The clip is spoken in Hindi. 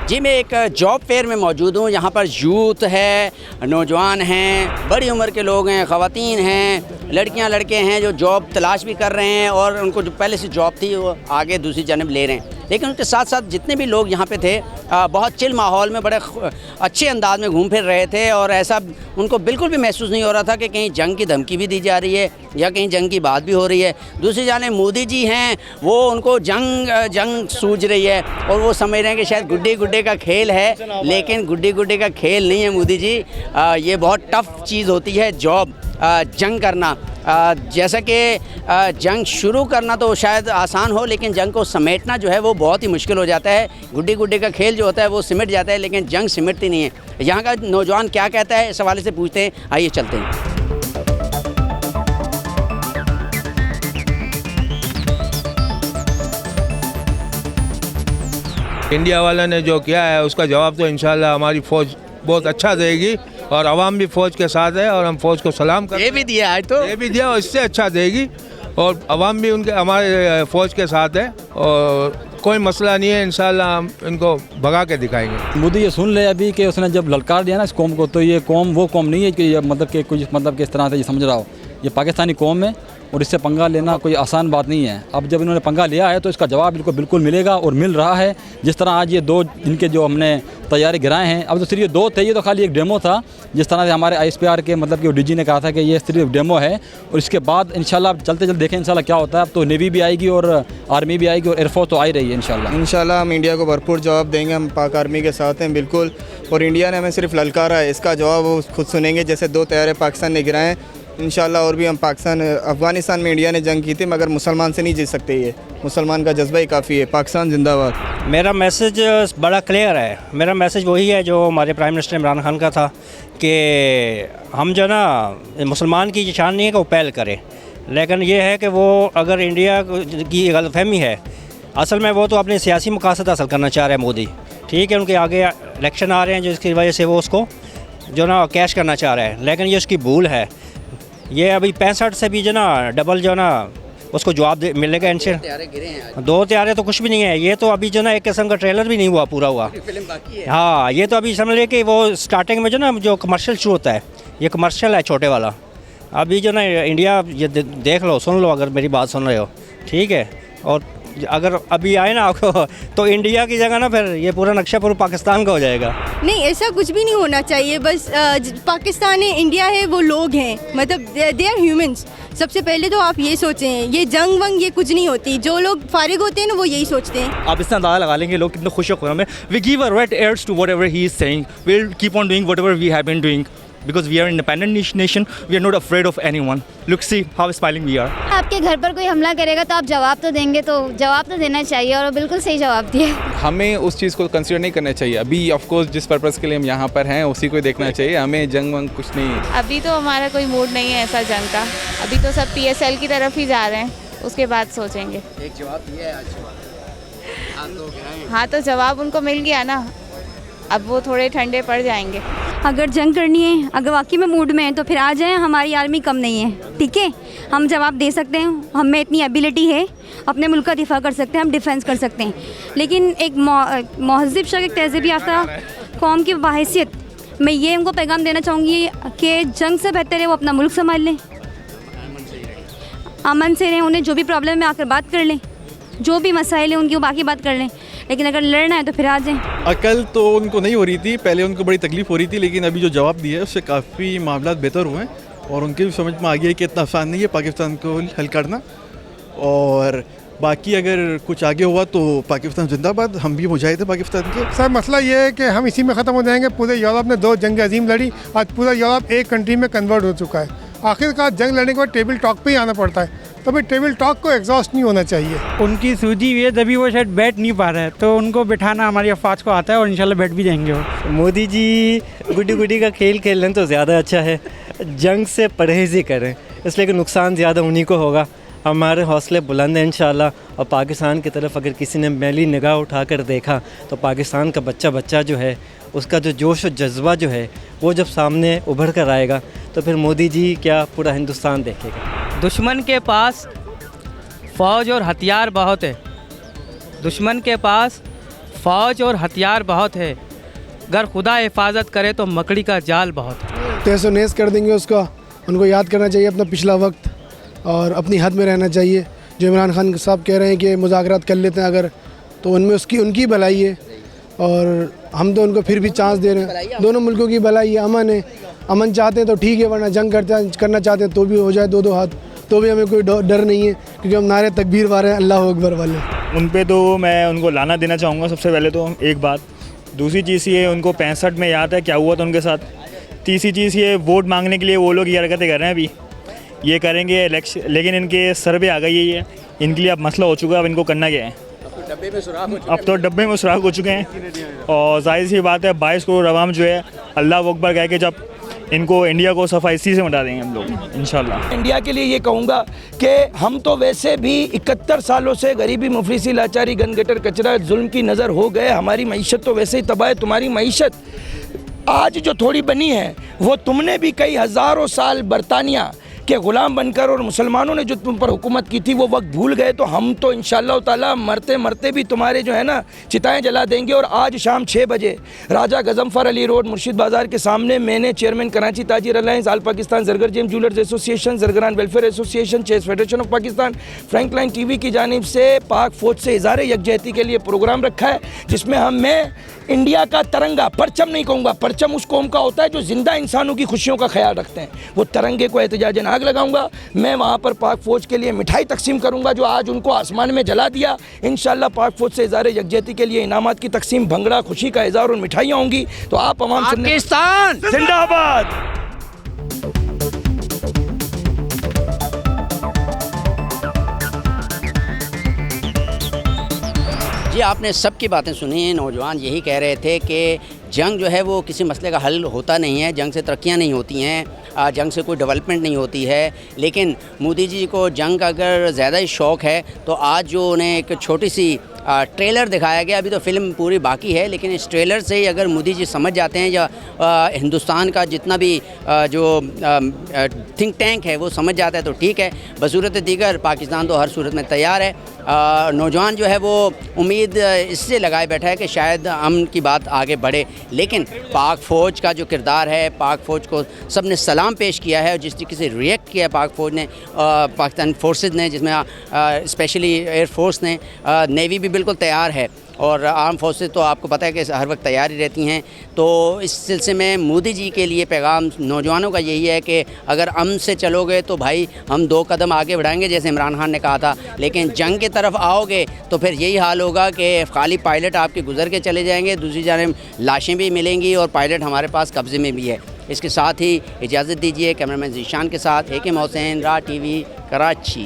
जी मैं एक जॉब फेयर में मौजूद हूँ। यहाँ पर यूथ है, नौजवान हैं, बड़ी उम्र के लोग हैं, ख़वातीन हैं, लड़कियाँ लड़के हैं जो जॉब तलाश भी कर रहे हैं और उनको जो पहले से जॉब थी वो आगे दूसरी जानब ले रहे हैं। लेकिन उनके साथ साथ जितने भी लोग यहाँ पे थे बहुत चिल माहौल में बड़े अच्छे अंदाज में घूम फिर रहे थे और ऐसा उनको बिल्कुल भी महसूस नहीं हो रहा था कि कहीं जंग की धमकी भी दी जा रही है या कहीं जंग की बात भी हो रही है। दूसरी जाने मोदी जी हैं वो उनको जंग सूझ रही है और वो समझ रहे हैं कि शायद गुड्डी गुड्डे का खेल है, लेकिन गुड्डी गुड्डे का खेल नहीं है मोदी जी। ये बहुत टफ़ चीज़ होती है जॉब, जंग करना। जैसा कि जंग शुरू करना तो शायद आसान हो, लेकिन जंग को समेटना जो है वो बहुत ही मुश्किल हो जाता है। गुड्डी गुड्डी का खेल जो होता है वो सिमट जाता है, लेकिन जंग सिमटती नहीं है। यहाँ का नौजवान क्या कहता है इस हवाले से पूछते हैं, आइए चलते हैं। इंडिया वाला ने जो किया है उसका जवाब तो इंशाल्लाह हमारी फ़ौज बहुत अच्छा देगी और अवाम भी फ़ौज के साथ है और हम फ़ौज को सलाम करते हैं। ये भी दिया आज तो, ये भी दिया और इससे अच्छा देगी और अवाम भी उनके हमारे फ़ौज के साथ है और कोई मसला नहीं है। इंशाल्लाह हम इनको भगा के दिखाएंगे। मोदी ये सुन ले अभी कि उसने जब ललकार दिया ना इस कौम को, तो ये कौम वो कौम नहीं है कि ये मतलब कि कुछ मतलब किस तरह से ये समझ रहा हो। ये पाकिस्तानी कौम है और इससे पंगा लेना कोई आसान बात नहीं है। अब जब इन्होंने पंगा लिया है तो इसका जवाब इनको बिल्कुल मिलेगा और मिल रहा है। जिस तरह आज ये दो इनके जो हमने तैयारी गिराए हैं, अब तो सिर्फ ये दो थे, ये तो खाली एक डेमो था। जिस तरह से हमारे ISPR के मतलब कि डीजी ने कहा था कि ये सिर्फ डेमो है और इसके बाद इंशाल्लाह चलते चलते देखें इंशाल्लाह क्या होता है। अब तो नेवी भी आएगी और आर्मी भी आएगी और एयरफोर्स तो आ ही रही है इंशाल्लाह। हम इंडिया को भरपूर जवाब देंगे। हम पाक आर्मी के साथ हैं बिल्कुल, और इंडिया ने हमें सिर्फ ललकारा है, इसका जवाब वो खुद सुनेंगे। जैसे 2 तैयारे पाकिस्तान ने गिराए हैं, इंशाल्लाह और भी हम अफ़गानिस्तान में इंडिया ने जंग की थी मगर मुसलमान से नहीं जीत सकते। ये मुसलमान का जज्बा ही काफ़ी है। पाकिस्तान जिंदाबाद। मेरा मैसेज बड़ा क्लियर है। मेरा मैसेज वही है जो हमारे प्राइम मिनिस्टर इमरान खान का था कि हम जो ना मुसलमान की शान नहीं है कि वो पहल करें, लेकिन ये है कि वो अगर इंडिया की गलतफहमी है, असल में वो तो अपने सियासी मकासद हासिल करना चाह रहे हैं मोदी। ठीक है, उनके आगे इलेक्शन आ रहे हैं जिसकी वजह से वो उसको जो ना कैश करना चाह रहे हैं, लेकिन ये उसकी भूल है। ये अभी 65 से भी जो ना डबल जो ना उसको जवाब मिलेगा इनसे। 2 तैयारे तो कुछ भी नहीं है। ये तो अभी जो ना एक किस्म का ट्रेलर भी नहीं हुआ, पूरा हुआ। फिल्म बाकी है। हाँ, ये तो अभी समझ लीजिए कि वो स्टार्टिंग में जो ना जो कमर्शियल शुरू होता है, ये कमर्शियल है छोटे वाला। अभी जो ना इंडिया ये देख लो, सुन लो, अगर मेरी बात सुन रहे हो, ठीक है। और अगर अभी आए ना आपको तो इंडिया की जगह ना फिर ये पूरा नक्शा पूरा पाकिस्तान का हो जाएगा। नहीं, ऐसा कुछ भी नहीं होना चाहिए। बस पाकिस्तान है, इंडिया है, वो लोग हैं, मतलब दे आर ह्यूमंस। सबसे पहले तो आप ये सोचें, ये जंग वंग ये कुछ नहीं होती। जो लोग फारिग होते हैं ना वो यही सोचते हैं। आप इतना अंदाजा लगा लेंगे लोग कितने खुश होकर हमें। We give a right ears to whatever he is saying. We will keep on doing whatever we have been doing because we are an independent nation. We are not afraid of anyone. Look, see how smiling we are. आपके घर पर कोई हमला करेगा तो आप जवाब तो देंगे, तो जवाब तो देना चाहिए और बिल्कुल सही जवाब दिया। हमें उस चीज़ को कंसीडर नहीं करना चाहिए। अभी ऑफ कोर्स जिस पर्पज़ के लिए हम यहाँ पर हैं उसी को देखना चाहिए। हमें जंग वंग कुछ नहीं है। अभी तो हमारा कोई मूड नहीं है ऐसा जंग का। अभी तो सब PSL की तरफ ही जा रहे हैं, उसके बाद सोचेंगे। एक जवाब दिया है आज। हाँ, तो जवाब उनको मिल गया ना, अब वो थोड़े ठंडे पड़ जाएंगे। अगर जंग करनी है, अगर वाकई में मूड में है तो फिर आ जाएं। हमारी आर्मी कम नहीं है, ठीक है। हम जवाब दे सकते हैं, हमें इतनी एबिलिटी है, अपने मुल्क का दिफा कर सकते हैं, हम डिफेंस कर सकते हैं। लेकिन एक महज़िब शख्स, एक तहज़ीब याफ्ता कौम की बहैसियत मैं ये उनको पैगाम देना चाहूँगी कि जंग से बेहतर है वो अपना मुल्क संभाल लें, अमन से रहें। उन्हें जो भी प्रॉब्लम है आकर बात कर लें, जो भी मसाइल हैं उनकी वो बाकी बात कर लें, लेकिन अगर लड़ना है तो फिर आ जाएं। अकल तो उनको नहीं हो रही थी, पहले उनको बड़ी तकलीफ़ हो रही थी, लेकिन अभी जो जवाब दिया है उससे काफ़ी मामला बेहतर हुए हैं और उनके भी समझ में आ गया है कि इतना आसान नहीं है पाकिस्तान को हल करना। और बाकी अगर कुछ आगे हुआ तो पाकिस्तान जिंदाबाद, हम भी मुजाहिद हैं पाकिस्तान के। सर मसला ये है कि हम इसी में ख़त्म हो जाएंगे। पूरे यूरोप ने 2 जंग अजीम लड़ी, आज पूरा यूरोप एक कंट्री में कन्वर्ट हो चुका है। आखिरकार जंग लड़ने के बाद टेबल टॉक पे ही आना पड़ता है, तो भाई टेबल टॉक को एग्जॉस्ट नहीं होना चाहिए। उनकी सूझी हुई है, तभी वो शायद बैठ नहीं पा रहे हैं, तो उनको बिठाना हमारी अफवाज को आता है और इंशाल्लाह बैठ भी जाएंगे वो। मोदी जी गुड्डी गुड्डी का खेल खेल लें तो ज़्यादा अच्छा है। जंग से परहेज़ ही करें, इसलिए कि नुकसान ज़्यादा उन्हीं को होगा। हमारे हौसले बुलंद हैं इंशाल्लाह। और पाकिस्तान की तरफ अगर किसी ने मैली निगाह उठाकर देखा तो पाकिस्तान का बच्चा जो है उसका जो जोश और जज्बा जो है वो जब सामने उभर कर आएगा तो फिर मोदी जी क्या पूरा हिंदुस्तान देखेगा। दुश्मन के पास फ़ौज और हथियार बहुत है। दुश्मन के पास फ़ौज और हथियार बहुत है, अगर खुदा हिफाजत करे तो मकड़ी का जाल बहुत है। तहस नेस कर देंगे उसका। उनको याद करना चाहिए अपना पिछला वक्त और अपनी हद में रहना चाहिए। जो इमरान खान साहब कह रहे हैं कि मुज़ाकरात कर लेते हैं अगर, तो उनमें उनकी भलाई है और हम तो उनको फिर भी चांस दे रहे हैं। दोनों मुल्कों की भलाई है, अमन है। अमन चाहते हैं तो ठीक है, वरना जंग करना चाहते हैं तो भी हो जाए दो हाथ, तो भी हमें कोई डर नहीं है, क्योंकि हम नारे तकबीर वाले हैं, अल्लाह अकबर वाले। उन पे तो मैं उनको लाना देना चाहूँगा सबसे पहले तो एक बात। दूसरी चीज़ ये, उनको 65 में याद है क्या हुआ था उनके साथ। तीसरी चीज़ ये, वोट मांगने के लिए वो लोग ये हरकतें कर रहे हैं अभी, ये करेंगे इलेक्शन, लेकिन इनके सर पे आ गई है ये, इनके लिए अब मसला हो चुका है। अब इनको करना क्या है, अब तो डब्बे में सुराख हो चुके हैं। और जाहिर सी बात है 22 करोड़ अवाम जो है अल्लाह अकबर कह के जब इनको इंडिया को सफाई से मिटा देंगे हम लोग इंशाल्लाह। इंडिया के लिए ये कहूँगा कि हम तो वैसे भी 71 सालों से गरीबी, मुफलिसी, लाचारी, गनगटर, कचरा, जुल्म की नज़र हो गए। हमारी मईशत तो वैसे ही तबाह है। तुम्हारी मईशत आज जो थोड़ी बनी है वो तुमने भी कई हज़ारों साल बरतानिया के ग़ुलाम बनकर और मुसलमानों ने जो तुम पर हुकूमत की थी वो वक्त भूल गए। तो हम तो इंशाअल्लाह ताला मरते मरते भी तुम्हारे जो है ना चिताएं जला देंगे। और आज शाम 6 बजे राजा गजम्फर अली रोड मुर्शिद बाज़ार के सामने मैंने चेयरमैन कराची ताजिर अलायंस, आल पाकिस्तान ज़रगर जेम जूलर्स एसोसिएशन, ज़रगरान welfare association, chess federation of Pakistan, frontline TV की जानिब से पाक फ़ौज से इज़हार यकजहती के लिए प्रोग्राम रखा है, जिसमें मैं इंडिया का तिरंगा, परचम नहीं कहूँगा, परचम उस कौम का होता है जो ज़िंदा इंसानों की खुशियों का ख्याल रखते हैं, वो तिरंगे को एहतजाजन आग लगाऊंगा। मैं वहाँ पर पाक फ़ौज के लिए मिठाई तकसीम करूँगा जो आज उनको आसमान में जला दिया। इंशाअल्लाह पाक फ़ौज से इज़हार यकजहती के लिए इनामात की तकसीम, भंगड़ा, खुशी का इज़हार और मिठाइयाँ होंगी। तो आप अवाम पाकिस्तान जिंदाबाद। जी आपने सबकी बातें सुनी। नौजवान यही कह रहे थे कि जंग जो है वो किसी मसले का हल होता नहीं है, जंग से तरक्कियां नहीं होती हैं, जंग से कोई डेवलपमेंट नहीं होती है। लेकिन मोदी जी को जंग का अगर ज़्यादा ही शौक़ है तो आज जो उन्हें एक छोटी सी ट्रेलर दिखाया गया, अभी तो फिल्म पूरी बाकी है, लेकिन इस ट्रेलर से ही अगर मोदी जी समझ जाते हैं या हिंदुस्तान का जितना भी जो थिंक टैंक है वो समझ जाता है तो ठीक है। बसूरत दीगर पाकिस्तान तो हर सूरत में तैयार है। नौजवान जो है वो उम्मीद इससे लगाए बैठा है कि शायद अमन की बात आगे बढ़े, लेकिन पाक फ़ौज का जो किरदार है, पाक फ़ौज को सब ने सलाम पेश किया है और जिस तरीके से रिएक्ट किया पाक फ़ौज ने, पाकिस्तान फोर्सेस ने, जिसमें स्पेशली एयर फोर्स ने, नेवी भी बिल्कुल तैयार है और आर्म फोर्सेस तो आपको पता है कि हर वक्त तैयार ही रहती हैं। तो इस सिलसिले में मोदी जी के लिए पैगाम नौजवानों का यही है कि अगर अमन से चलोगे तो भाई हम 2 कदम आगे बढ़ाएंगे जैसे इमरान खान ने कहा था, लेकिन जंग की तरफ आओगे तो फिर यही हाल होगा कि खाली पायलट आपके गुजर के चले जाएंगे, दूसरी जानिब लाशें भी मिलेंगी और पायलट हमारे पास कब्ज़े में भी है। इसके साथ ही इजाज़त दीजिए कैमरामैन ज़ीशान के साथ AK मोहसिन, राह TV, कराची।